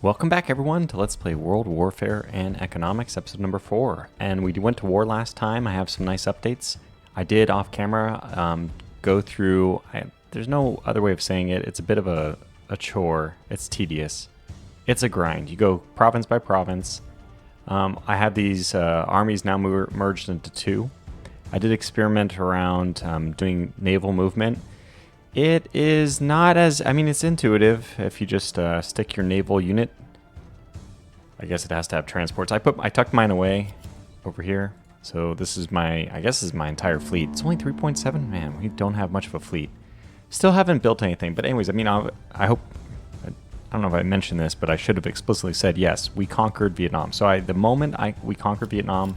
Welcome back, everyone, to Let's Play World Warfare and Economics, episode number 4. And we went to war last time. I have some nice updates. I did, off camera, go through... there's no other way of saying it. It's a bit of a chore. It's tedious. It's a grind. You go province by province. I have these armies now merged into two. I did experiment around doing naval movement. It is not as, it's intuitive if you just stick your naval unit. I guess it has to have transports. I tucked mine away over here. So this is this is my entire fleet. It's only 3.7, man, we don't have much of a fleet. Still haven't built anything, but anyways, I hope, I don't know if I mentioned this, but I should have explicitly said, yes, we conquered Vietnam. So the moment we conquered Vietnam,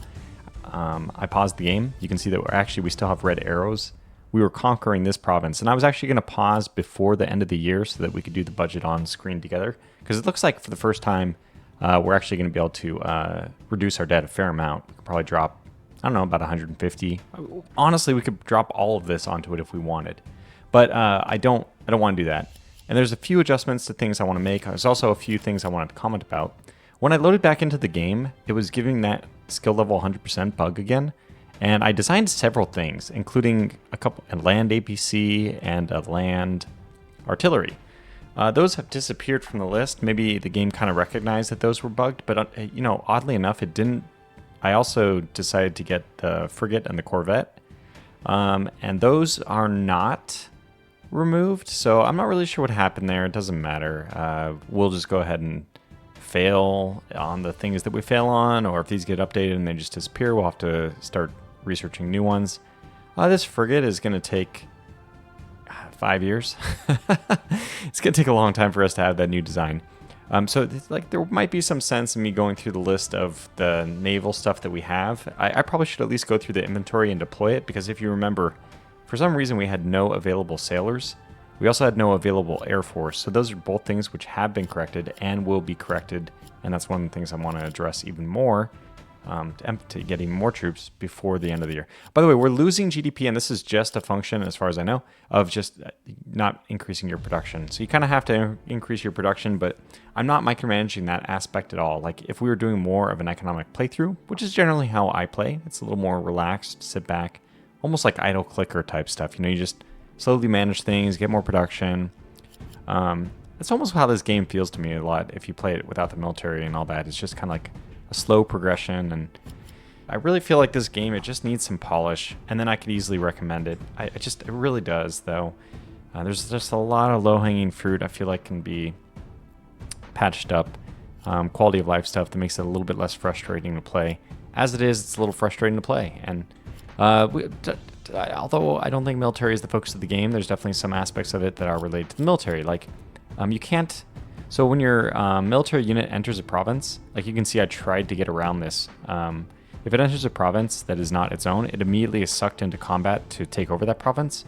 I paused the game. You can see that we still have red arrows. We were conquering this province, and I was actually going to pause before the end of the year so that we could do the budget on screen together, because it looks like for the first time we're actually going to be able to reduce our debt a fair amount. We could probably drop, I don't know, about 150. Honestly, we could drop all of this onto it if we wanted, but I don't want to do that. And there's a few adjustments to things I want to make. There's also a few things I wanted to comment about. When I loaded back into the game, it was giving that skill level 100% bug again. And I designed several things, including a land APC and a land artillery. Those have disappeared from the list. Maybe the game kind of recognized that those were bugged, but oddly enough, it didn't. I also decided to get the frigate and the corvette, and those are not removed. So I'm not really sure what happened there. It doesn't matter. We'll just go ahead and fail on the things that we fail on, or if these get updated and they just disappear, we'll have to start researching new ones. This frigate is going to take 5 years. It's going to take a long time for us to have that new design. So there might be some sense in me going through the list of the naval stuff that we have. I probably should at least go through the inventory and deploy it, because if you remember, for some reason we had no available sailors. We also had no available air force. So those are both things which have been corrected and will be corrected. And that's one of the things I want to address even more. To getting more troops before the end of the year. By the way, we're losing GDP, and this is just a function, as far as I know, of just not increasing your production. So you kind of have to increase your production, but I'm not micromanaging that aspect at all. Like, if we were doing more of an economic playthrough, which is generally how I play, it's a little more relaxed, sit back, almost like idle clicker type stuff. You just slowly manage things, get more production. It's almost how this game feels to me a lot if you play it without the military and all that. It's just kind of like a slow progression, and I really feel like this game, it just needs some polish, and then I could easily recommend it. It really does, though. There's just a lot of low-hanging fruit I feel like can be patched up. Quality of life stuff that makes it a little bit less frustrating to play. As it is, it's a little frustrating to play, and although I don't think military is the focus of the game, there's definitely some aspects of it that are related to the military. Like, you can't... So when your military unit enters a province, like you can see I tried to get around this. If it enters a province that is not its own, it immediately is sucked into combat to take over that province.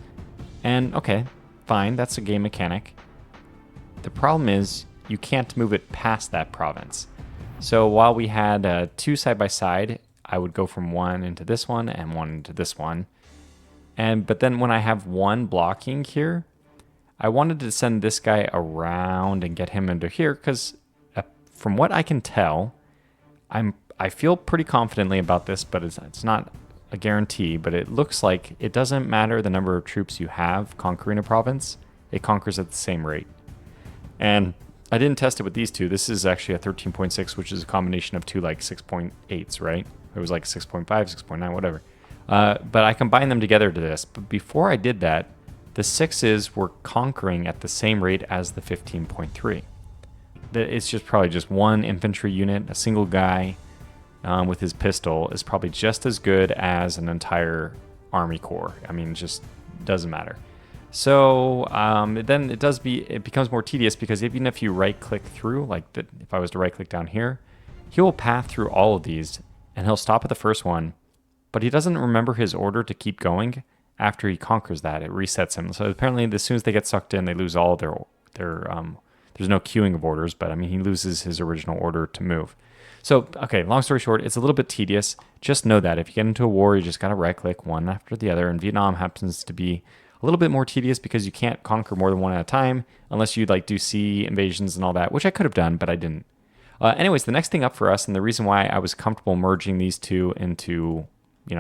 And okay, fine, that's a game mechanic. The problem is you can't move it past that province. So while we had two side by side, I would go from one into this one and one into this one. But then when I have one blocking here, I wanted to send this guy around and get him into here because from what I can tell, I feel pretty confidently about this, but it's not a guarantee, but it looks like it doesn't matter the number of troops you have conquering a province, it conquers at the same rate. And I didn't test it with these two. This is actually a 13.6, which is a combination of two like 6.8s, right? It was like 6.5, 6.9, whatever. But I combined them together to this. But before I did that, the 6s were conquering at the same rate as the 15.3. It's just probably just one infantry unit, a single guy with his pistol is probably just as good as an entire army corps. It just doesn't matter. So then it becomes more tedious, because even if you right click through, if I was to right click down here, he will path through all of these and he'll stop at the first one, but he doesn't remember his order to keep going. After he conquers that, it resets him. So apparently, as soon as they get sucked in, they lose all their there's no queuing of orders, but he loses his original order to move. So, okay, long story short, it's a little bit tedious. Just know that if you get into a war, you just got to right-click one after the other, and Vietnam happens to be A little bit more tedious because you can't conquer more than one at a time unless you like do sea invasions and all that, which I could have done, but I didn't. Anyways, the next thing up for us, and the reason why I was comfortable merging these two into,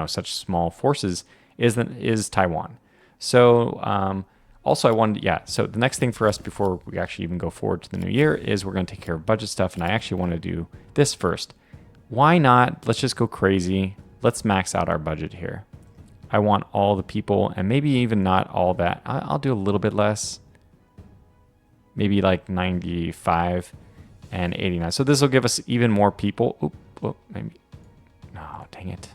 such small forces is Taiwan. So also I wanted, so the next thing for us before we actually even go forward to the new year is we're going to take care of budget stuff, and I actually want to do this first. Why not? Let's just go crazy. Let's max out our budget here. I want all the people, and maybe even not all that. I'll do a little bit less, maybe like 95 and 89. So this will give us even more people. Maybe. No, dang it.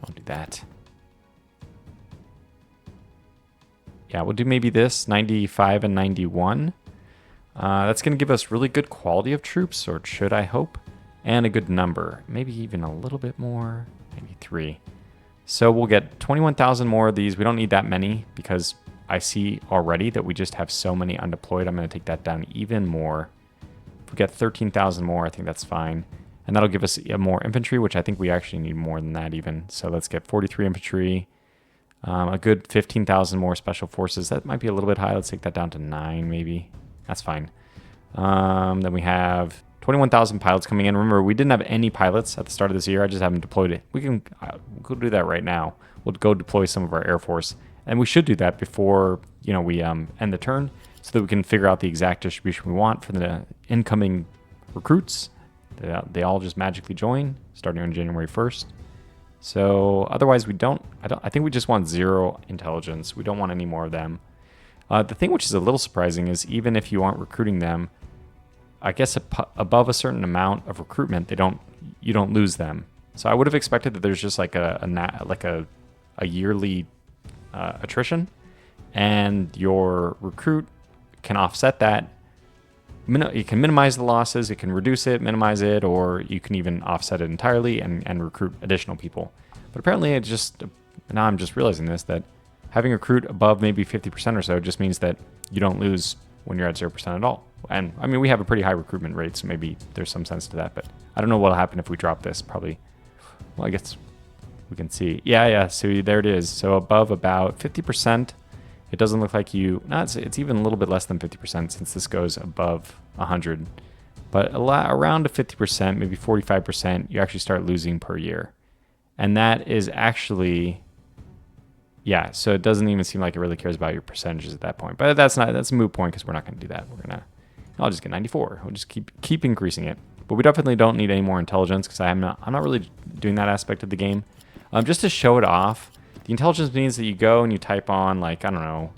Don't do that. Yeah, we'll do maybe this, 95 and 91. That's going to give us really good quality of troops, or should I hope, and a good number. Maybe even a little bit more, maybe 3. So we'll get 21,000 more of these. We don't need that many because I see already that we just have so many undeployed. I'm going to take that down even more. If we get 13,000 more, I think that's fine. And that'll give us more infantry, which I think we actually need more than that even. So let's get 43 infantry, a good 15,000 more special forces. That might be a little bit high. Let's take that down to 9 maybe. That's fine. Then we have 21,000 pilots coming in. Remember, we didn't have any pilots at the start of this year. I just haven't deployed it. We'll go do that right now. We'll go deploy some of our Air Force. And we should do that before, we end the turn so that we can figure out the exact distribution we want for the incoming recruits. They all just magically join starting on January 1st. So otherwise I think we just want 0 intelligence. We don't want any more of them. The thing which is a little surprising is even if you aren't recruiting them, I guess above a certain amount of recruitment, you don't lose them. So I would have expected that there's just like a yearly attrition, and your recruit can offset that. You can minimize the losses, it can reduce it, minimize it, or you can even offset it entirely and recruit additional people. But apparently now I'm just realizing this, that having recruit above maybe 50% or so just means that you don't lose when you're at 0% at all. And I mean, we have a pretty high recruitment rate, so maybe there's some sense to that, but I don't know what'll happen if we drop this. Probably, well, I guess we can see. Yeah, so there it is. So above about 50%, it doesn't look like it's even a little bit less than 50% since this goes above 100. But around 50%, maybe 45%, you actually start losing per year. And that is actually, so it doesn't even seem like it really cares about your percentages at that point. But that's a moot point because we're not going to do that. I'll just get 94. We'll just keep increasing it. But we definitely don't need any more intelligence because I'm not really doing that aspect of the game. Just to show it off, the intelligence means that you go and you type on, like, I don't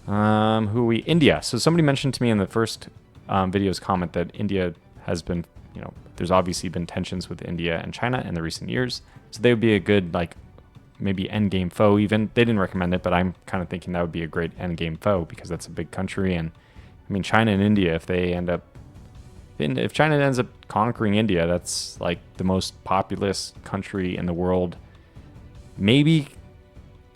know, India. So somebody mentioned to me in the first video's comment that India has been, there's obviously been tensions with India and China in the recent years. So they would be a good, like, maybe end game foe even. They didn't recommend it, but I'm kind of thinking that would be a great end game foe because that's a big country. And I mean, China and India, if China ends up conquering India, that's like the most populous country in the world. Maybe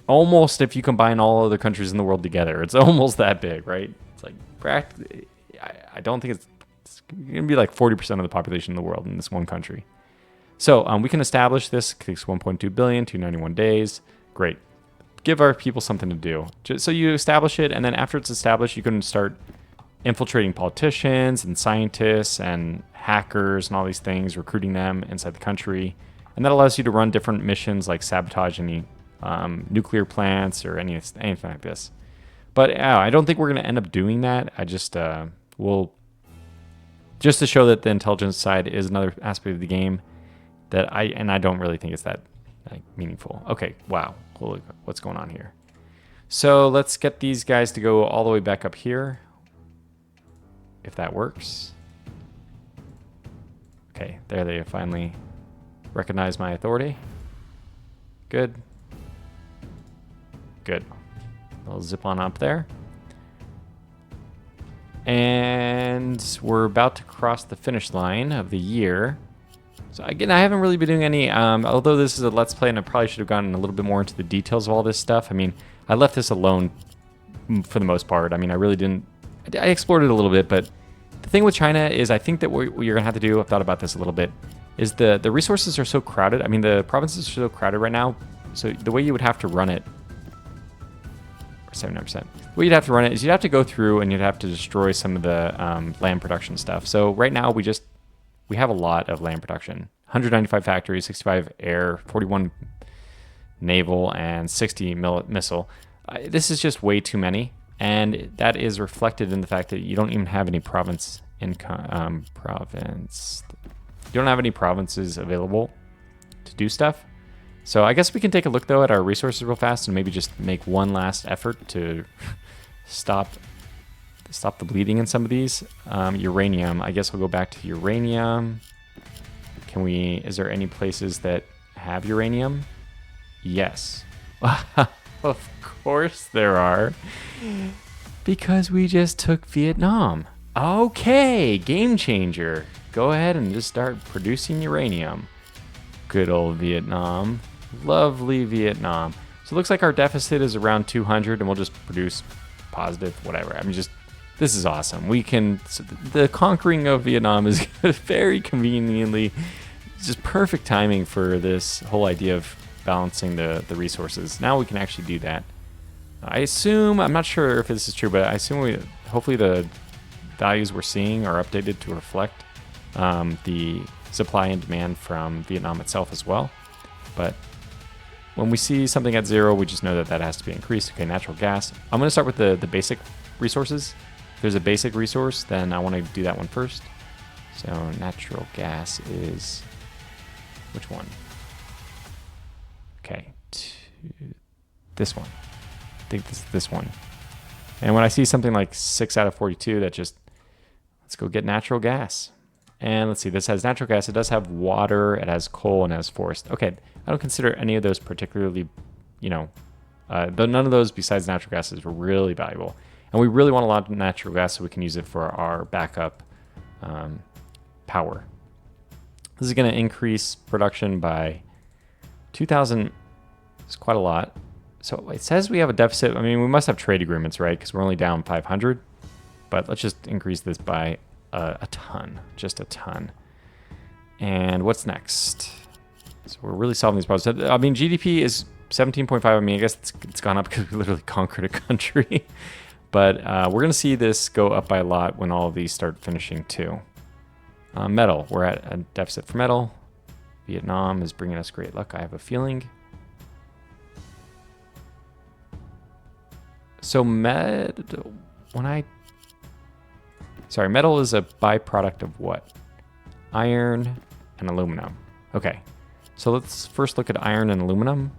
almost if you combine all other countries in the world together, it's almost that big, right? It's like practically, I don't think it's going to be like 40% of the population in the world in this one country. So we can establish this. It takes 1.2 billion, 291 days. Great. Give our people something to do. So you establish it, and then after it's established, you can start infiltrating politicians and scientists and hackers and all these things, recruiting them inside the country. And that allows you to run different missions like sabotage any nuclear plants or anything like this. But I don't think we're going to end up doing that. I just just to show that the intelligence side is another aspect of the game that I don't really think it's that meaningful. Okay, wow. Holy, what's going on here? So let's get these guys to go all the way back up here. If that works. Okay, there they finally recognize my authority. Good. Good. I'll zip on up there. And we're about to cross the finish line of the year. So again, I haven't really been doing any, although this is a Let's Play and I probably should have gotten a little bit more into the details of all this stuff. I mean, I left this alone for the most part. I mean, I really didn't, I explored it a little bit, but the thing with China is I think that what you're gonna have to do, I've thought about this a little bit, is the resources are so crowded. I mean, the provinces are so crowded right now. So the way you would have to run it, 79%. What you'd have to run it is you'd have to go through and you'd have to destroy some of the land production stuff. So right now we have a lot of land production. 195 factories, 65 air, 41 naval, and 60 missile. This is just way too many. And that is reflected in the fact that you don't even have any province income, You don't have any provinces available to do stuff. So I guess we can take a look though at our resources real fast and maybe just make one last effort to stop the bleeding in some of these. Uranium. I guess we'll go back to uranium. Is there any places that have uranium? Yes. Of course there are. Because we just took Vietnam. Okay, game changer. Go ahead and just start producing uranium. Good old Vietnam. Lovely Vietnam. So it looks like our deficit is around 200 and we'll just produce positive, whatever. This is awesome. The conquering of Vietnam is very conveniently, just perfect timing for this whole idea of balancing the resources. Now we can actually do that. I assume, I'm not sure if this is true, but I assume hopefully the values we're seeing are updated to reflect the supply and demand from Vietnam itself as well. But when we see something at 0, we just know that has to be increased. Okay, natural gas. I'm going to start with the basic resources. If there's a basic resource, then I want to do that one first. So natural gas is, which one? Okay, this one. I think this one. And when I see something like 6 out of 42, let's go get natural gas. And let's see, this has natural gas. It does have water. It has coal and it has forest. Okay, I don't consider any of those particularly, none of those besides natural gas is really valuable. And we really want a lot of natural gas so we can use it for our backup power. This is going to increase production by 2,000. It's quite a lot. So it says we have a deficit. We must have trade agreements, right? Because we're only down 500. But let's just increase this by a ton, just a ton. And what's next? So we're really solving these problems. GDP is 17.5. I guess it's gone up because we literally conquered a country. But we're going to see this go up by a lot when all of these start finishing too. Metal. We're at a deficit for metal. Vietnam is bringing us great luck, I have a feeling. So metal is a byproduct of what? Iron and aluminum. Okay, so let's first look at iron and aluminum.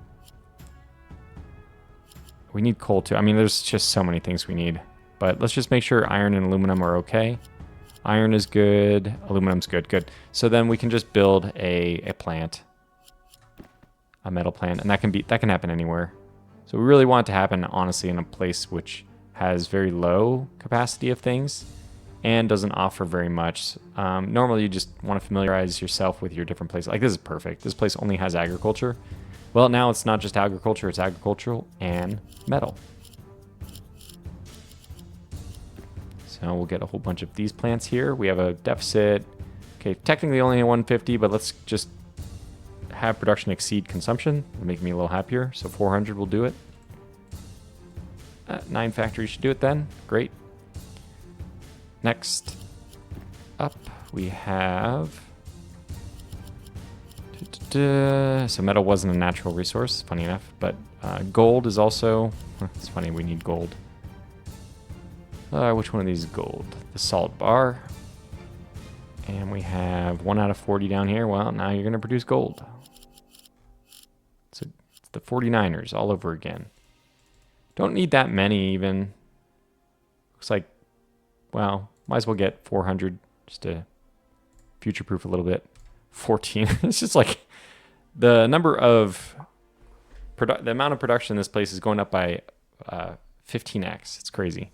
We need coal too. There's just so many things we need, but let's just make sure iron and aluminum are okay. Iron is good, aluminum's good. So then we can just build a plant, a metal plant, and that can happen anywhere. So we really want it to happen, honestly, in a place which has very low capacity of things and doesn't offer very much. Normally, you just want to familiarize yourself with your different places. Like, this is perfect. This place only has agriculture. Well, now it's not just agriculture, it's agricultural and metal. So we'll get a whole bunch of these plants here. We have a deficit. Okay, technically only 150, but let's just have production exceed consumption. It'll make me a little happier. So 400 will do it. 9 factories should do it then. Great. Next up, we have... So metal wasn't a natural resource, funny enough, but gold is also... It's funny, we need gold. Which one of these is gold? The salt bar. And we have 1 out of 40 down here. Well, now you're going to produce gold. So it's the 49ers all over again. Don't need that many even. Looks like, well, might as well get 400 just to future-proof a little bit. 14. It's just like the number of the amount of production in this place is going up by 15x. It's crazy.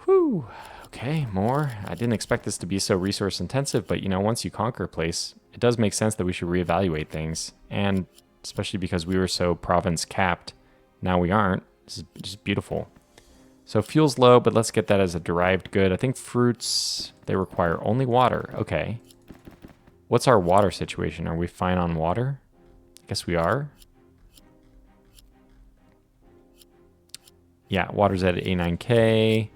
Whew. Okay, more. I didn't expect this to be so resource intensive, but once you conquer a place, it does make sense that we should reevaluate things. And especially because we were so province capped, now we aren't. This is just beautiful. So fuel's low, but let's get that as a derived good. I think fruits, they require only water. Okay. What's our water situation? Are we fine on water? I guess we are. Yeah, water's at 89K.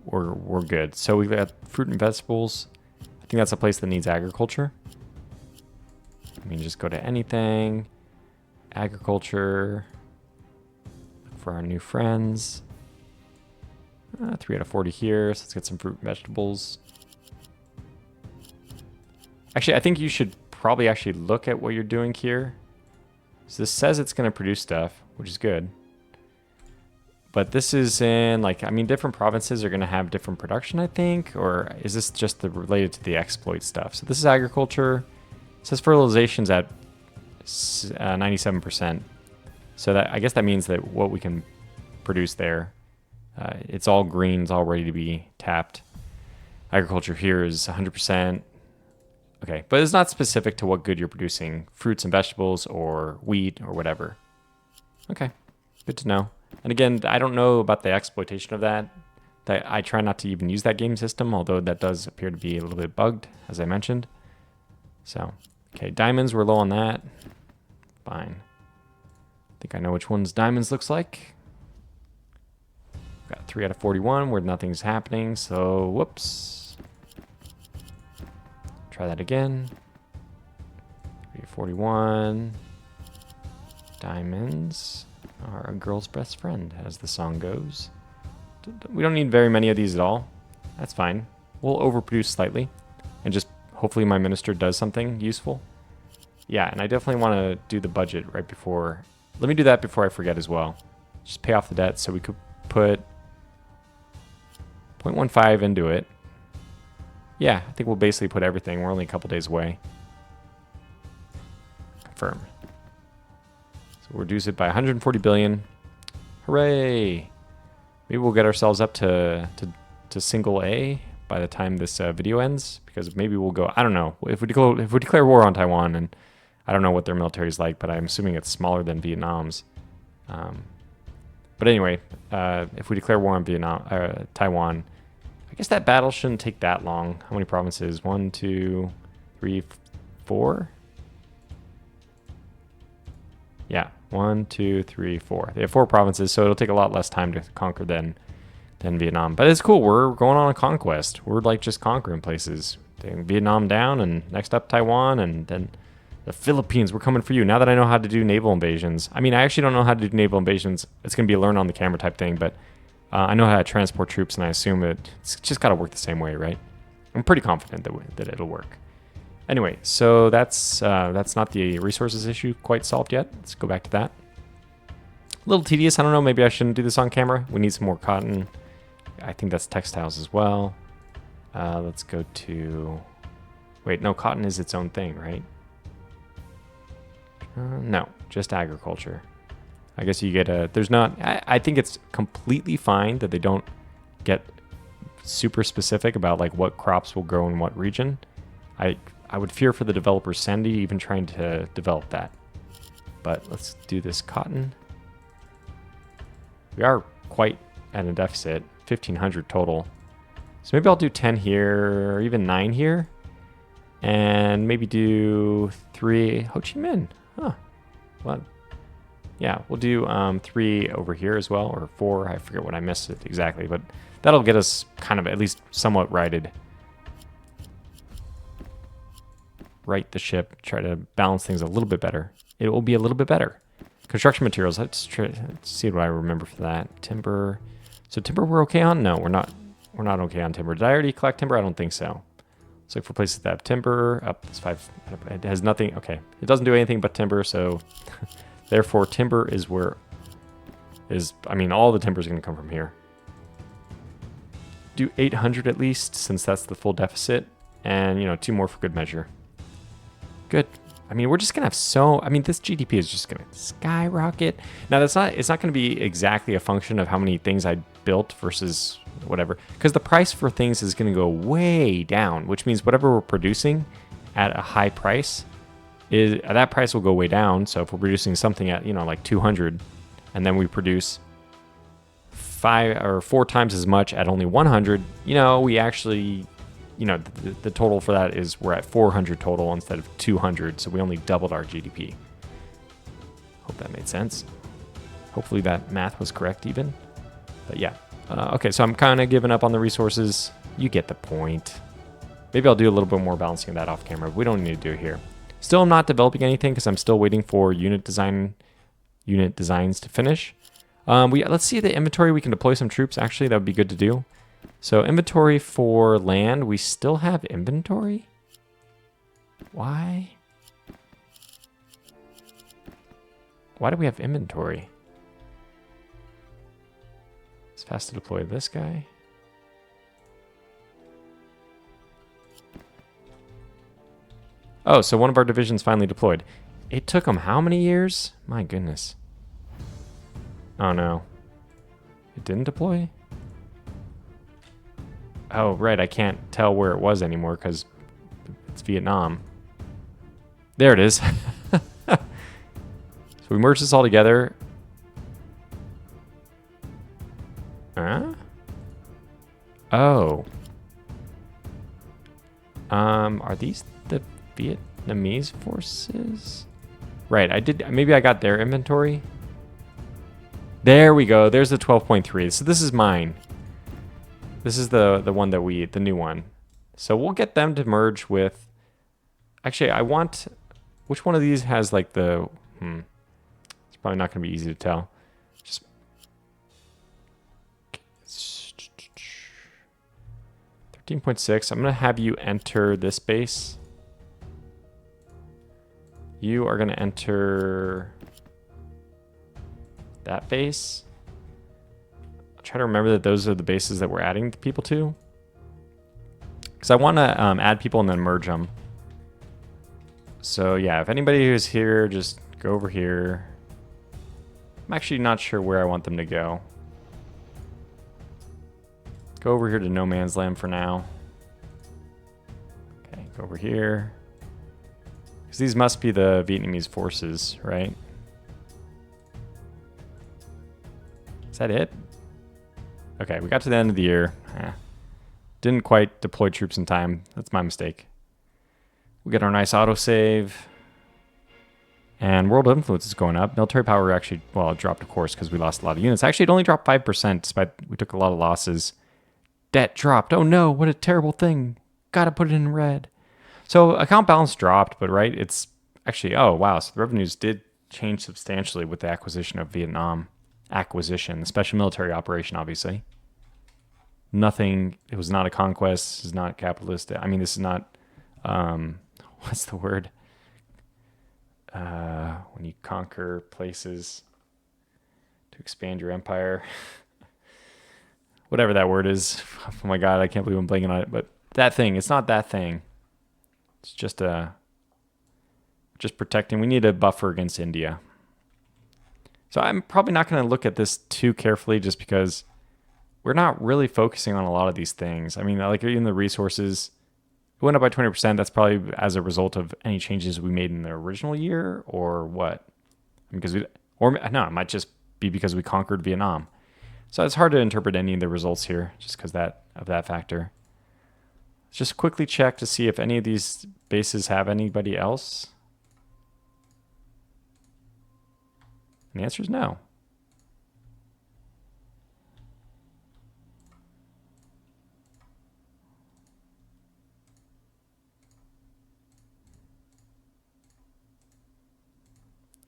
We're good. So we've got fruit and vegetables. I think that's a place that needs agriculture. I mean, just go to anything. Agriculture. Look for our new friends. 3 out of 40 here. So let's get some fruit and vegetables. Actually, I think you should probably actually look at what you're doing here. So this says it's going to produce stuff, which is good. But this is in, like, I mean, different provinces are going to have different production, I think. Or is this just related to the exploit stuff? So this is agriculture. It says fertilization's at 97%. So that, I guess that means that what we can produce there, it's all green, it's all ready to be tapped. Agriculture here is 100%. Okay, but it's not specific to what good you're producing, fruits and vegetables or wheat or whatever. Okay, good to know. And again, I don't know about the exploitation of that. I try not to even use that game system, although that does appear to be a little bit bugged, as I mentioned. So, okay, diamonds, we're low on that. Fine. I think I know which ones diamonds looks like. Got 3 out of 41 where nothing's happening, so whoops. Try that again. 3 of 41. Diamonds are a girl's best friend, as the song goes. We don't need very many of these at all. That's fine. We'll overproduce slightly, and just hopefully my minister does something useful. Yeah, and I definitely want to do the budget right before. Let me do that before I forget as well. Just pay off the debt, so we could put 0.15 into it. Yeah, I think we'll basically put everything. We're only a couple days away. Confirm. So we'll reduce it by 140 billion. Hooray! Maybe we'll get ourselves up to single A by the time this video ends, because maybe we'll go. I don't know if we declare war on Taiwan, and I don't know what their military is like, but I'm assuming it's smaller than Vietnam's. But anyway, if we declare war on Taiwan, I guess that battle shouldn't take that long. How many provinces? 1, 2, 3, 4. Yeah, 1, 2, 3, 4. They have 4 provinces, so it'll take a lot less time to conquer than Vietnam. But it's cool. We're going on a conquest. We're like just conquering places. Taking Vietnam down, and next up Taiwan, and then the Philippines. We're coming for you. Now that I know how to do naval invasions. I mean, I actually don't know how to do naval invasions. It's going to be a learn on the camera type thing, but I know how to transport troops, and I assume it's just got to work the same way, right? I'm pretty confident that it'll work. Anyway, so that's not the resources issue quite solved yet. Let's go back to that. A little tedious. I don't know. Maybe I shouldn't do this on camera. We need some more cotton. I think that's textiles as well. Let's go to... Wait, no, cotton is its own thing, right? No, just agriculture. I guess you get a... There's not... I think it's completely fine that they don't get super specific about like what crops will grow in what region. I would fear for the developer's sanity even trying to develop that. But let's do this cotton. We are quite at a deficit, 1,500 total. So maybe I'll do 10 here, or even 9 here. And maybe do 3 Ho Chi Minh. Huh. Well, yeah, we'll do 3 over here as well, or 4. I forget what I missed it exactly, but that'll get us kind of at least somewhat righted. Right the ship, try to balance things a little bit better. It will be a little bit better. Construction materials, let's see what I remember for that. Timber. So timber we're okay on? No, we're not okay on timber. Did I already collect timber? I don't think so. Let's look for places that have timber. Up, it's 5. It has nothing. Okay, it doesn't do anything but timber, so therefore timber is where I mean, all the timber is going to come from here. Do 800 at least, since that's the full deficit, and 2 more for good measure. Good. I mean, we're just going to have I mean, this GDP is just going to skyrocket. Now, it's not going to be exactly a function of how many things I built versus whatever, because the price for things is going to go way down, which means whatever we're producing at a high price, that price will go way down. So if we're producing something at, like 200, and then we produce 5 or 4 times as much at only 100, we actually... the total for that is we're at 400 total instead of 200, so we only doubled our GDP. Hope that made sense. Hopefully that math was correct even. But yeah. Okay, so I'm kind of giving up on the resources. You get the point. Maybe I'll do a little bit more balancing of that off camera. But we don't need to do it here. Still, I'm not developing anything because I'm still waiting for unit designs to finish. Let's see the inventory. We can deploy some troops. Actually, that would be good to do. So inventory for land. We still have inventory? Why? Why do we have inventory? It's fast to deploy this guy. Oh, so one of our divisions finally deployed. It took them how many years? My goodness. Oh no. It didn't deploy? Oh, right. I can't tell where it was anymore because it's Vietnam. There it is. So we merged this all together. Huh? Oh. Are these the Vietnamese forces? Right, maybe I got their inventory. There we go. There's the 12.3. So this is mine. This is the one that the new one. So we'll get them to merge with. Actually, which one of these has like the? It's probably not going to be easy to tell. Just 13.6. I'm going to have you enter this base. You are going to enter that base. I'll try to remember that those are the bases that we're adding people to. Because I want to add people and then merge them. So yeah, if anybody who's here, just go over here. I'm actually not sure where I want them to go. Go over here to no man's land for now. Okay, go over here. Because these must be the Vietnamese forces, right? Is that it? Okay, we got to the end of the year. Didn't quite deploy troops in time. That's my mistake. We get our nice autosave. And world influence is going up. Military power actually, well, it dropped, of course, because we lost a lot of units. Actually, it only dropped 5%, despite we took a lot of losses. Debt dropped. Oh no, what a terrible thing. Gotta put it in red. So account balance dropped, but right, it's actually, oh wow, so the revenues did change substantially with the acquisition of Vietnam. The special military operation, obviously. Nothing, it was not a conquest, this is not capitalist. I mean, this is not, what's the word? When you conquer places to expand your empire. Whatever that word is. Oh my god, I can't believe I'm blanking on it. But that thing, it's not that thing. It's just protecting. We need a buffer against India. So I'm probably not going to look at this too carefully just because we're not really focusing on a lot of these things. I mean, like even the resources, it went up by 20%. That's probably as a result of any changes we made in the original year or what? Because it might just be because we conquered Vietnam. So it's hard to interpret any of the results here just because of that factor. Let's just quickly check to see if any of these bases have anybody else. And the answer is no.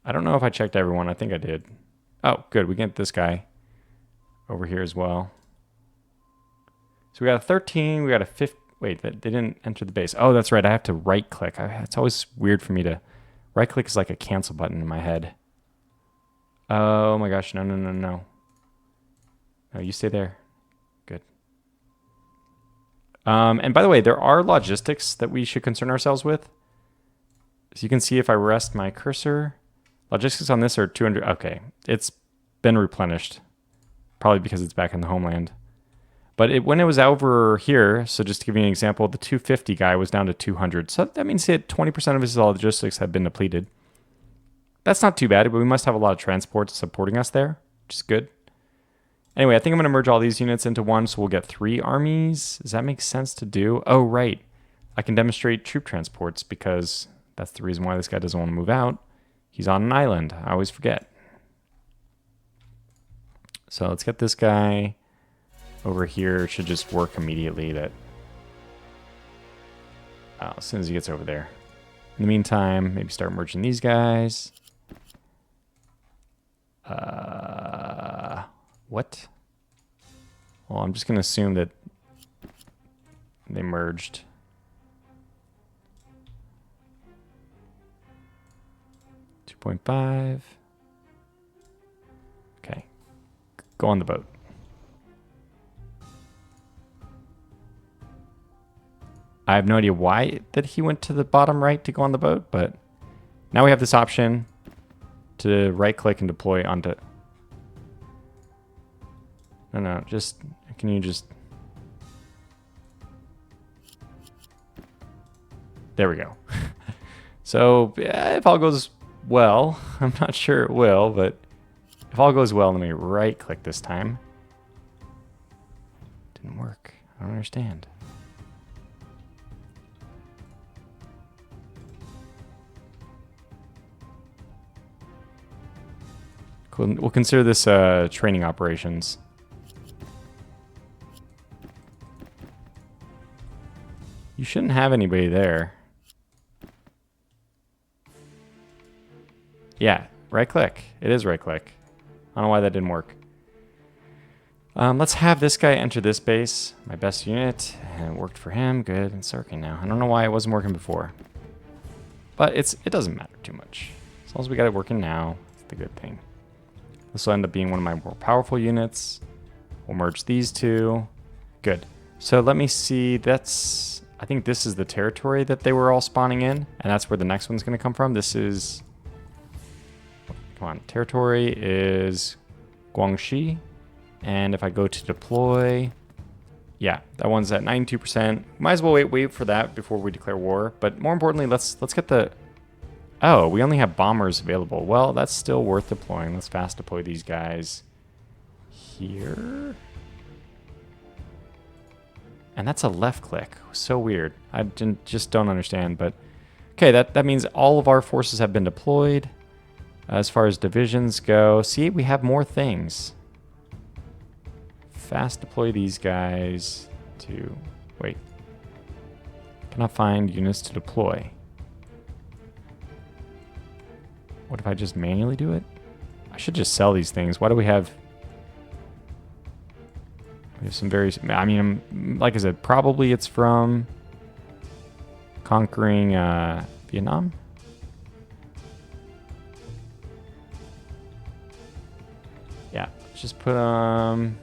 I don't know if I checked everyone. I think I did. Oh, good. We get this guy over here as well. So we got a 13. We got a 15. Wait, they didn't enter the base. Oh, that's right. I have to right click. It's always weird for me to right click is like a cancel button in my head. Oh my gosh. No. No, you stay there. Good. And by the way, there are logistics that we should concern ourselves with. So you can see if I rest my cursor, logistics on this are 200. Okay. It's been replenished. Probably because it's back in the homeland. But when it was over here, so just to give you an example, the 250 guy was down to 200. So that means that 20% of his logistics have been depleted. That's not too bad, but we must have a lot of transports supporting us there, which is good. Anyway, I think I'm going to merge all these units into one, so we'll get 3 armies. Does that make sense to do? Oh, right. I can demonstrate troop transports because that's the reason why this guy doesn't want to move out. He's on an island. I always forget. So let's get this guy over here. Should just work immediately. That as soon as he gets over there. In the meantime, maybe start merging these guys. What? Well, I'm just going to assume that they merged. .5. Okay. Go on the boat. I have no idea why that he went to the bottom right to go on the boat, but now we have this option to right click and deploy onto... No, just... Can you just... There we go. So, yeah, if all goes well, I'm not sure it will, but if all goes well, let me right click this time. Didn't work. I don't understand. Cool. We'll consider this training operations. You shouldn't have anybody there. Yeah, right click. It is right click. I don't know why that didn't work. Let's have this guy enter this base. My best unit. And it worked for him. Good. It's working now. I don't know why it wasn't working before. But it doesn't matter too much. As long as we got it working now, it's the good thing. This will end up being one of my more powerful units. We'll merge these two. Good. So let me see. That's... I think this is the territory that they were all spawning in. And that's where the next one's going to come from. This is... Come on. Territory is Guangxi. And if I go to deploy... Yeah, that one's at 92%. Might as well wait for that before we declare war. But more importantly, let's get the... Oh, we only have bombers available. Well, that's still worth deploying. Let's fast deploy these guys here. And that's a left click. So weird. I just don't understand. But okay, that means all of our forces have been deployed. As far as divisions go, see, we have more things. Fast deploy these guys to... Wait. Cannot find units to deploy. What if I just manually do it? I should just sell these things. Why do we have... We have some very... I mean, like I said, probably it's from conquering Vietnam. Yeah, let's just put let's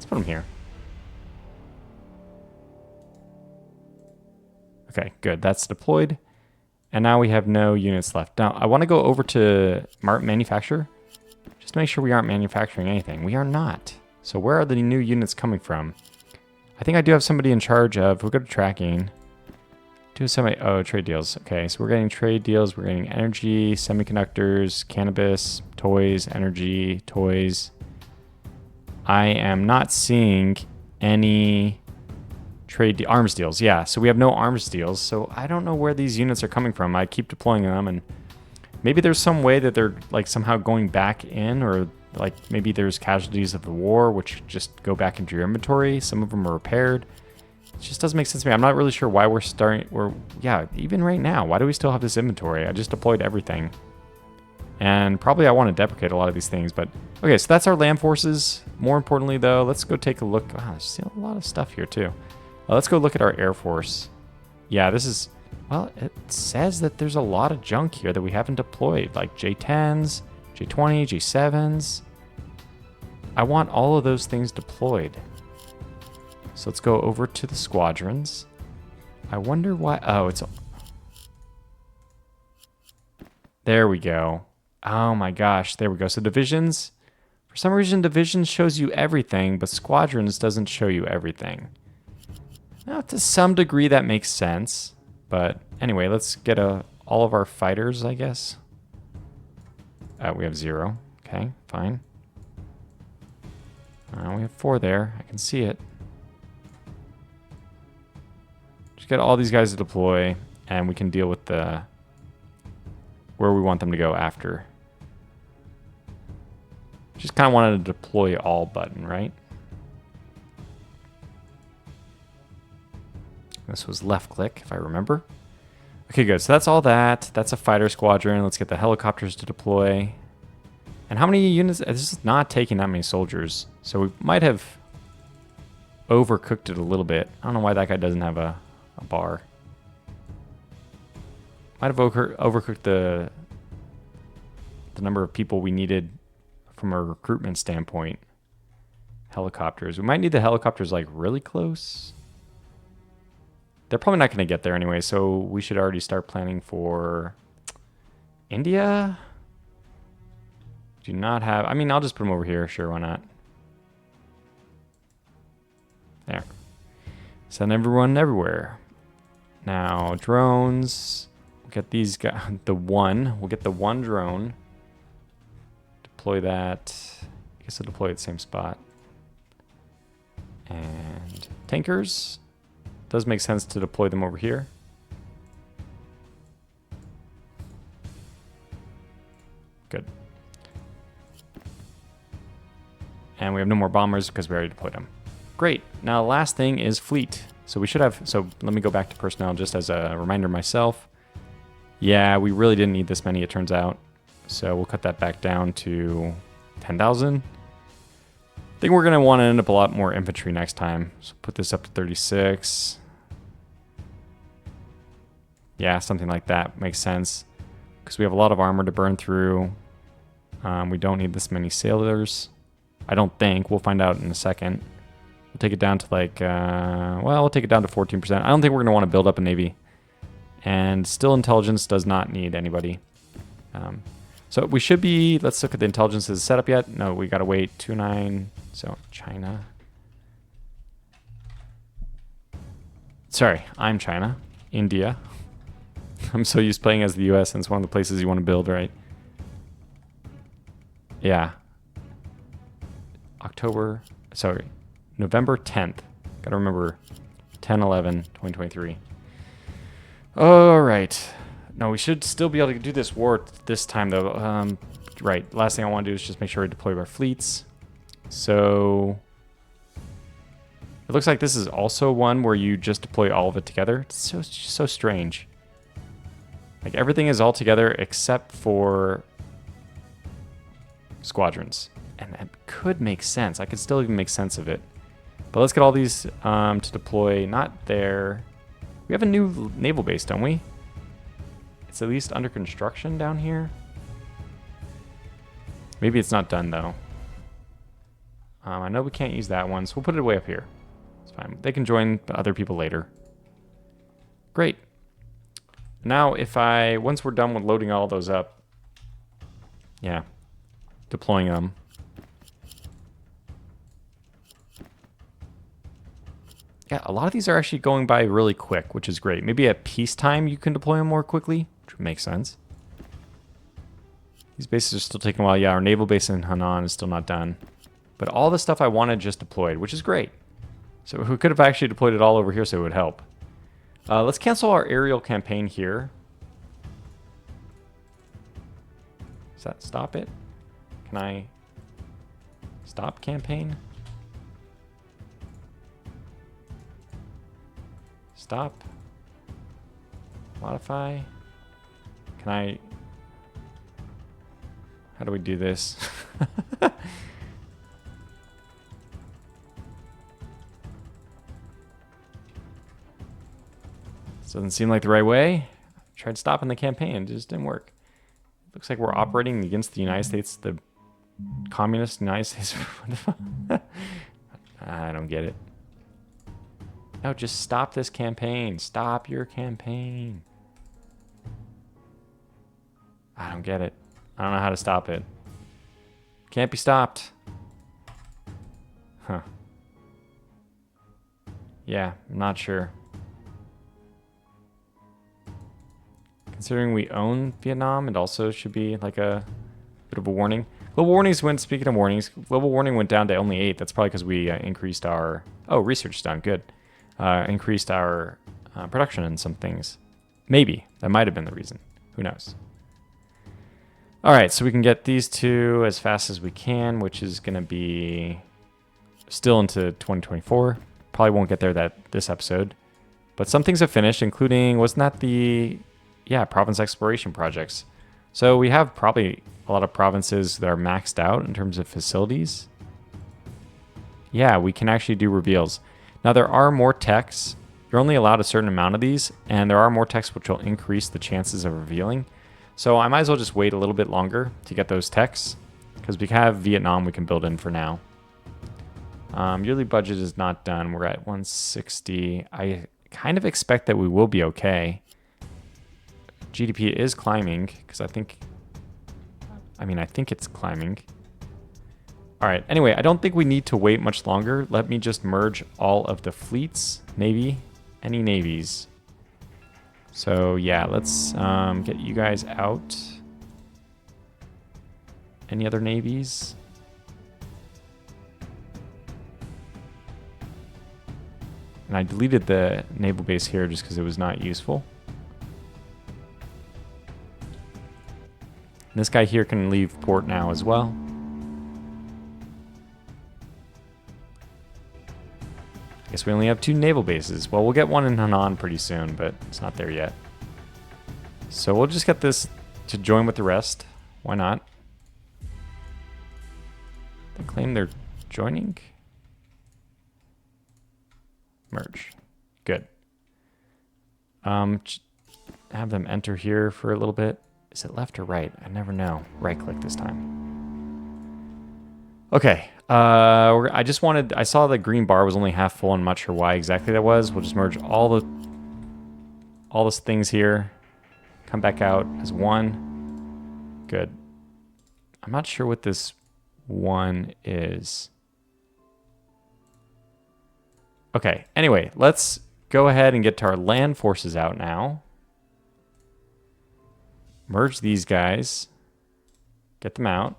put them here. Okay, good. That's deployed. And now we have no units left. Now, I want to go over to manufacture. Just to make sure we aren't manufacturing anything. We are not. So where are the new units coming from? I think I do have somebody in charge of... We'll go to tracking. Trade deals. Okay, so we're getting trade deals. We're getting energy, semiconductors, cannabis, toys, energy, toys. I am not seeing any... arms deals. Yeah, so we have no arms deals, so I don't know where these units are coming from. I keep deploying them, and maybe there's some way that they're like somehow going back in, or like maybe there's casualties of the war which just go back into your inventory. Some of them are repaired. It just doesn't make sense to me. I'm not really sure why yeah, even right now, why do we still have this inventory? I just deployed everything. And probably I want to deprecate a lot of these things, but okay, so that's our land forces. More importantly though, let's go take a look. Wow, there's still a lot of stuff here too. Let's go look at our Air Force. Yeah, this is... Well, it says that there's a lot of junk here that we haven't deployed. Like J-10s, J-20, J-7s. I want all of those things deployed. So let's go over to the squadrons. I wonder why... Oh, it's... There we go. Oh my gosh, there we go. So divisions... For some reason, divisions shows you everything, but squadrons doesn't show you everything. Now, to some degree, that makes sense. But anyway, let's get all of our fighters, I guess. We have 0. Okay, fine. We have 4 there. I can see it. Just get all these guys to deploy, and we can deal with where we want them to go after. Just kind of wanted to deploy all button, right? This was left click, if I remember. Okay, good. So that's all that. That's a fighter squadron. Let's get the helicopters to deploy. And how many units? This is not taking that many soldiers. So we might have overcooked it a little bit. I don't know why that guy doesn't have a bar. Might have overcooked the number of people we needed from a recruitment standpoint. Helicopters. We might need the helicopters like really close. They're probably not going to get there anyway, so we should already start planning for India. Do not have... I mean, I'll just put them over here. Sure, why not? There. Send everyone everywhere. Now, drones. We'll get these guys... We'll get the one drone. Deploy that. I guess I'll deploy at the same spot. And tankers. Does make sense to deploy them over here. Good. And we have no more bombers because we already deployed them. Great. Now the last thing is fleet. So we should have, so let me go back to personnel just as a reminder myself. Yeah, we really didn't need this many, it turns out. So we'll cut that back down to 10,000. I think we're going to want to end up a lot more infantry next time. So put this up to 36. Yeah, something like that makes sense. Because we have a lot of armor to burn through. We don't need this many sailors. I don't think. We'll find out in a second. We'll take it down to like, well, we'll take it down to 14%. I don't think we're going to want to build up a navy. And still intelligence does not need anybody. So we should be, let's look at the intelligence. Is it set up yet? No, we got to wait 2.9. So China. Sorry, I'm China. India. I'm so used to playing as the US, and it's one of the places you want to build, right? Yeah. November 10th. Gotta remember 10/11/2023. All right. No, we should still be able to do this war this time, though. Right. Last thing I want to do is just make sure we deploy our fleets. So it looks like this is also one where you just deploy all of it together. It's so strange. Like everything is all together except for squadrons. And that could make sense. I could still even make sense of it. But let's get all these to deploy. Not there. We have a new naval base, don't we? It's at least under construction down here. Maybe it's not done, though. I know we can't use that one, so we'll put it way up here. It's fine. They can join other people later. Great. Now, once we're done with loading all those up, yeah, deploying them. Yeah, a lot of these are actually going by really quick, which is great. Maybe at peacetime you can deploy them more quickly, which would make sense. These bases are still taking a while. Yeah, our naval base in Henan is still not done. But all the stuff I wanted just deployed, which is great. So we could have actually deployed it all over here so it would help. Let's cancel our aerial campaign here. Does that stop it? Can I stop campaign? Stop. Modify. Can I... How do we do this? This doesn't seem like the right way. I tried stopping the campaign. It just didn't work. Looks like we're operating against the United States, the communist United States. I don't get it. No, just stop this campaign. Stop your campaign. I don't get it. I don't know how to stop it. Can't be stopped. Huh. Yeah, I'm not sure. Considering we own Vietnam, it also should be like a bit of a warning. Global warnings went, speaking of warnings, global warning went down to only 8. That's probably because we increased our, oh, research is done, good. Increased our production in some things. Maybe, that might have been the reason. Who knows? All right, so we can get these two as fast as we can, which is going to be still into 2024. Probably won't get there this episode. But some things have finished, including, wasn't that the, province exploration projects. So we have probably a lot of provinces that are maxed out in terms of facilities. Yeah, we can actually do reveals. Now there are more techs. You're only allowed a certain amount of these, and there are more techs which will increase the chances of revealing. So I might as well just wait a little bit longer to get those techs, because we have Vietnam we can build in for now. Yearly budget is not done. We're at 160. I kind of expect that we will be okay. GDP is climbing, because I think it's climbing. All right, anyway, I don't think we need to wait much longer. Let me just merge all of the fleets. Navy, any navies. So yeah, let's get you guys out. Any other navies? And I deleted the naval base here just because it was not useful. And this guy here can leave port now as well. I guess we only have 2 naval bases. Well, we'll get one in Hainan pretty soon, but it's not there yet. So we'll just get this to join with the rest. Why not? They claim they're joining. Merge. Good. Have them enter here for a little bit. Is it left or right? I never know. Right click this time. Okay. I saw the green bar was only half full. I'm not sure why exactly that was. We'll just merge all those things here. Come back out as one. Good. I'm not sure what this one is. Okay, anyway, let's go ahead and get to our land forces out now. Merge these guys. Get them out.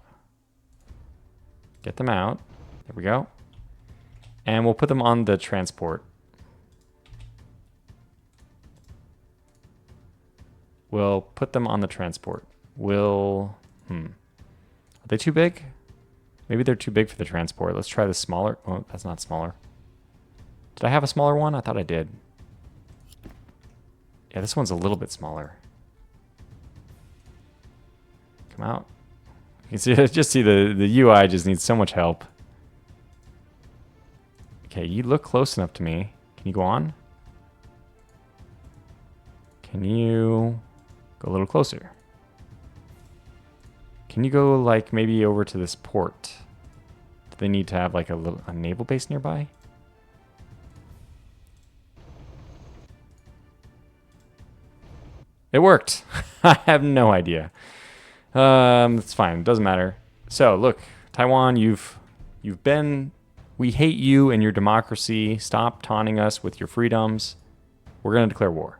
Get them out. There we go. And we'll put them on the transport. We'll put them on the transport. Are they too big? Maybe they're too big for the transport. Let's try the smaller. Oh, that's not smaller. Did I have a smaller one? I thought I did. Yeah, this one's a little bit smaller. Come out. You can see the UI just needs so much help. Okay, you look close enough to me. Can you go on? Can you go a little closer? Can you go like maybe over to this port? Do they need to have like a naval base nearby? It worked. I have no idea. It's fine. It doesn't matter. So look, Taiwan, you've been. We hate you and your democracy. Stop taunting us with your freedoms. We're gonna declare war.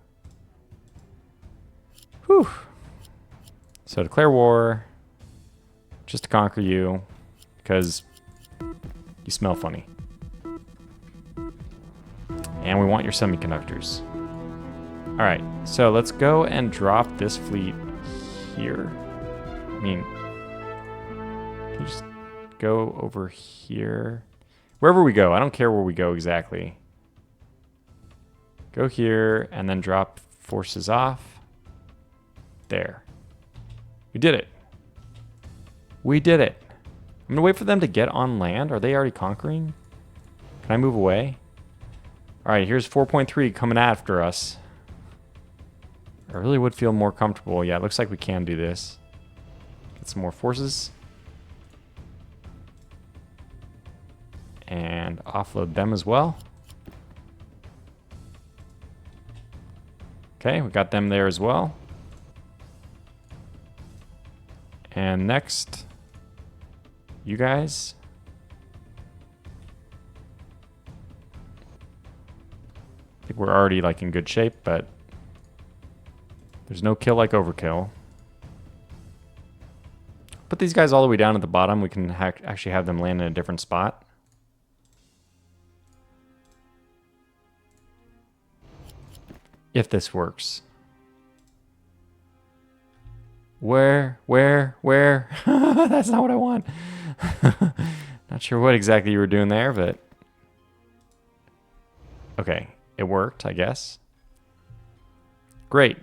Whew. So declare war, just to conquer you, because you smell funny. And we want your semiconductors. All right, so let's go and drop this fleet here. I mean, can you just go over here? Wherever we go, I don't care where we go exactly. Go here and then drop forces off. There. We did it. We did it. I'm gonna wait for them to get on land. Are they already conquering? Can I move away? All right, here's 4.3 coming after us. I really would feel more comfortable. Yeah, it looks like we can do this. Get some more forces. And offload them as well. Okay, we got them there as well. And next, you guys. I think we're already like in good shape, but there's no kill like overkill. Put these guys all the way down at the bottom. We can actually have them land in a different spot. If this works. Where? That's not what I want. Not sure what exactly you were doing there, but okay, it worked, I guess. Great.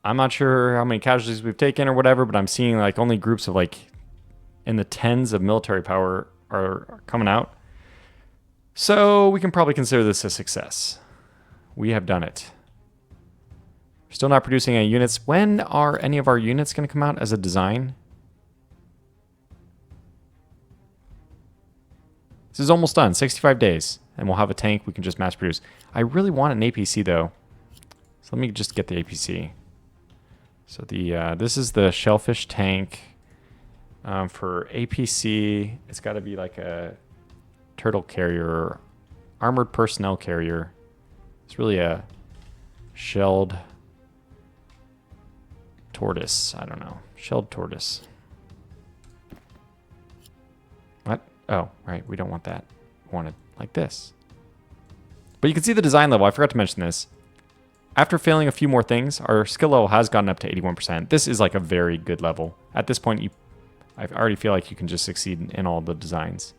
I'm not sure how many casualties we've taken or whatever, but I'm seeing like only groups of like in the tens of military power are coming out. So we can probably consider this a success. We have done it. Still not producing any units. When are any of our units going to come out as a design? This is almost done, 65 days. And we'll have a tank we can just mass produce. I really want an APC though. So let me just get the APC. So this is the shellfish tank. For APC, it's got to be like a turtle carrier, armored personnel carrier. It's really a shelled tortoise. I don't know. Shelled tortoise. What? Oh, right. We don't want that. We want it like this. But you can see the design level. I forgot to mention this. After failing a few more things, our skill level has gotten up to 81%. This is like a very good level. At this point, I already feel like you can just succeed in all the designs.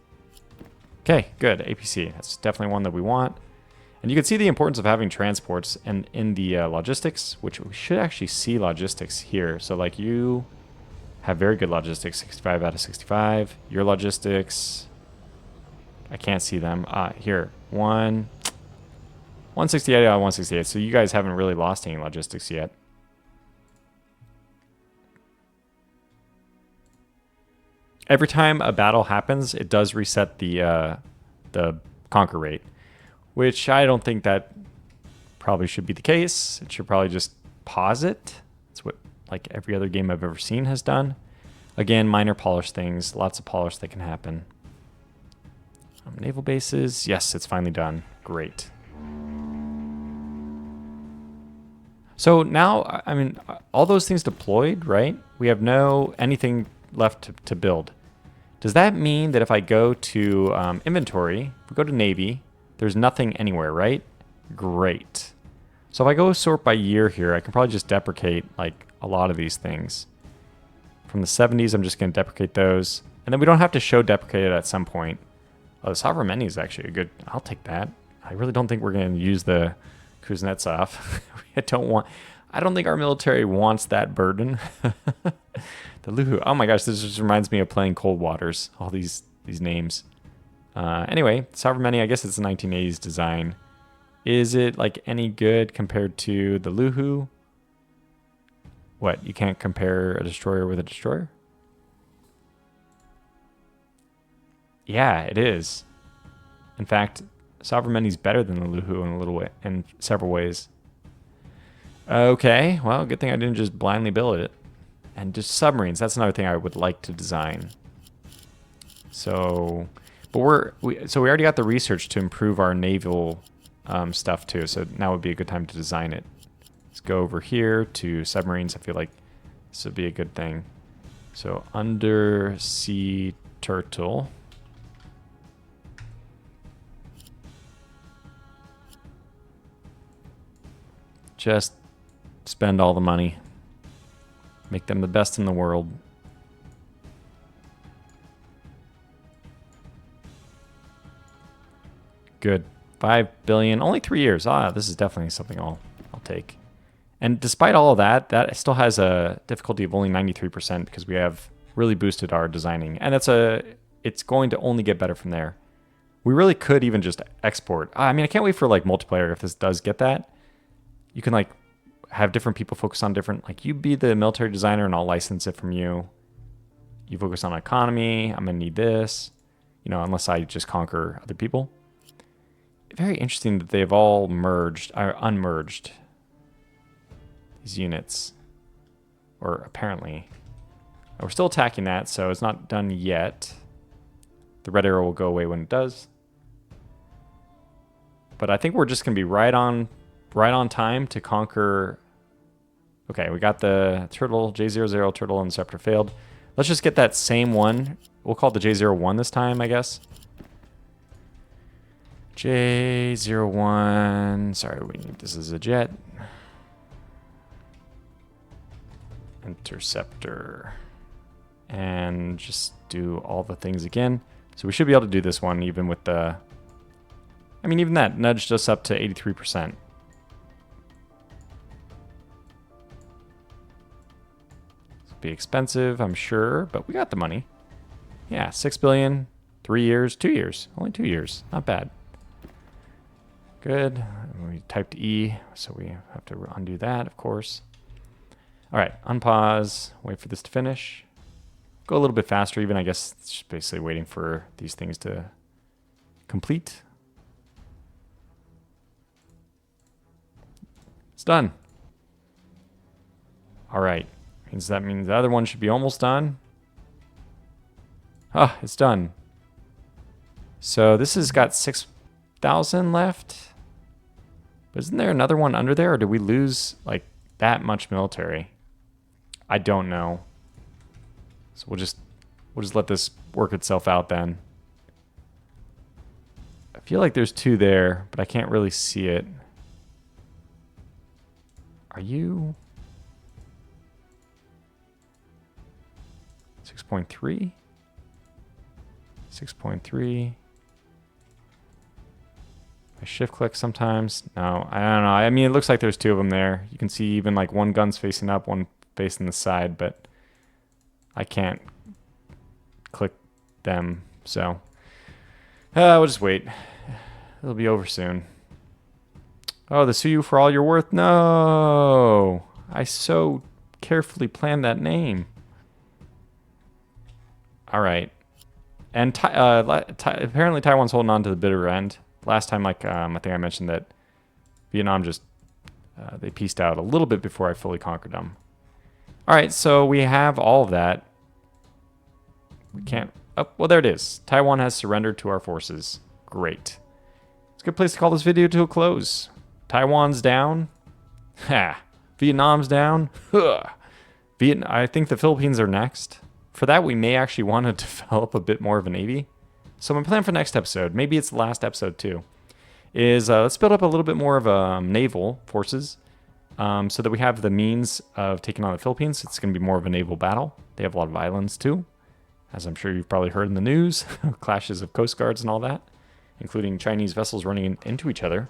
Okay, good. APC. That's definitely one that we want. And you can see the importance of having transports and in the logistics, which we should actually see logistics here. So like you have very good logistics, 65 out of 65. Your logistics, I can't see them. Here, 168 out of 168. So you guys haven't really lost any logistics yet. Every time a battle happens, it does reset the conquer rate, which I don't think that probably should be the case. It should probably just pause it. That's what like every other game I've ever seen has done. Again, minor polish things, lots of polish that can happen. Naval bases, yes, it's finally done. Great. So now, I mean, all those things deployed, right? We have anything left to build. Does that mean that if I go to inventory, we go to Navy, there's nothing anywhere, right? Great. So if I go sort by year here, I can probably just deprecate like a lot of these things. From the 70s, I'm just going to deprecate those. And then we don't have to show deprecated at some point. Oh, the Sovereign Many is actually a good, I'll take that. I really don't think we're going to use the Kuznetsov. I don't think our military wants that burden. The Luhu. Oh my gosh, this just reminds me of playing Cold Waters. All these names. Anyway, Sovereign Many, I guess it's a 1980s design. Is it like any good compared to the Luhu? What, you can't compare a destroyer with a destroyer? Yeah, it is. In fact, Sovereign Many is better than the Luhu in several ways. Okay, well, good thing I didn't just blindly build it. And just submarines, that's another thing I would like to design. So, but we already got the research to improve our naval stuff too. So now would be a good time to design it. Let's go over here to submarines. I feel like this would be a good thing. So undersea turtle. Just spend all the money. Make them the best in the world. Good. 5 billion. Only 3 years. This is definitely something I'll take. And despite all of that, that still has a difficulty of only 93% because we have really boosted our designing. And it's going to only get better from there. We really could even just export. I mean, I can't wait for like multiplayer if this does get that. You can like have different people focus on different, like you be the military designer and I'll license it from you. You focus on economy. I'm going to need this, unless I just conquer other people. Very interesting that they've all merged or unmerged these units, or apparently. We're still attacking that, so it's not done yet. The red arrow will go away when it does. But I think we're just going to be right on time to conquer. Okay, we got the turtle, J00 turtle and scepter failed. Let's just get that same one. We'll call it the J01 this time, I guess. J01. Sorry, this is a jet. interceptor. And just do all the things again. So we should be able to do this one even with the... I mean, even that nudged us up to 83%. It'll be expensive, I'm sure, but we got the money. Yeah, 6 billion, 3 years, 2 years. Only 2 years. Not bad. Good. We typed E, so we have to undo that, of course. All right, unpause, wait for this to finish. Go a little bit faster even, I guess it's just basically waiting for these things to complete. It's done. All right, means that means the other one should be almost done. Ah, it's done. So this has got 6,000 left. But isn't there another one under there, or did we lose like that much military? I don't know. So we'll just let this work itself out then. I feel like there's 2 there, but I can't really see it. Are you 6.3? 6.3. I shift click sometimes. No, I don't know. I mean, it looks like there's 2 of them there. You can see even like one gun's facing up, one facing the side, but I can't click them. So we'll just wait. It'll be over soon. Oh, the sue you for all you're worth? No! I so carefully planned that name. All right. And apparently Taiwan's holding on to the bitter end. Last time, like, I think I mentioned that Vietnam just, they pieced out a little bit before I fully conquered them. All right, so we have all of that. We can't, oh, well, there it is. Taiwan has surrendered to our forces. Great. It's a good place to call this video to a close. Taiwan's down. Ha. Vietnam's down. Huh. I think the Philippines are next. For that, we may actually want to develop a bit more of a navy. So my plan for next episode, maybe it's the last episode too, is let's build up a little bit more of naval forces so that we have the means of taking on the Philippines. It's going to be more of a naval battle. They have a lot of islands too, as I'm sure you've probably heard in the news, clashes of coast guards and all that, including Chinese vessels running into each other.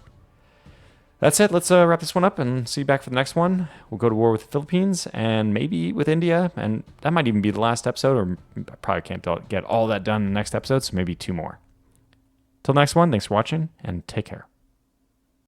That's it. Let's wrap this one up and see you back for the next one. We'll go to war with the Philippines and maybe with India. And that might even be the last episode, or I probably can't get all that done in the next episode, so maybe 2 more. Till next one, thanks for watching and take care.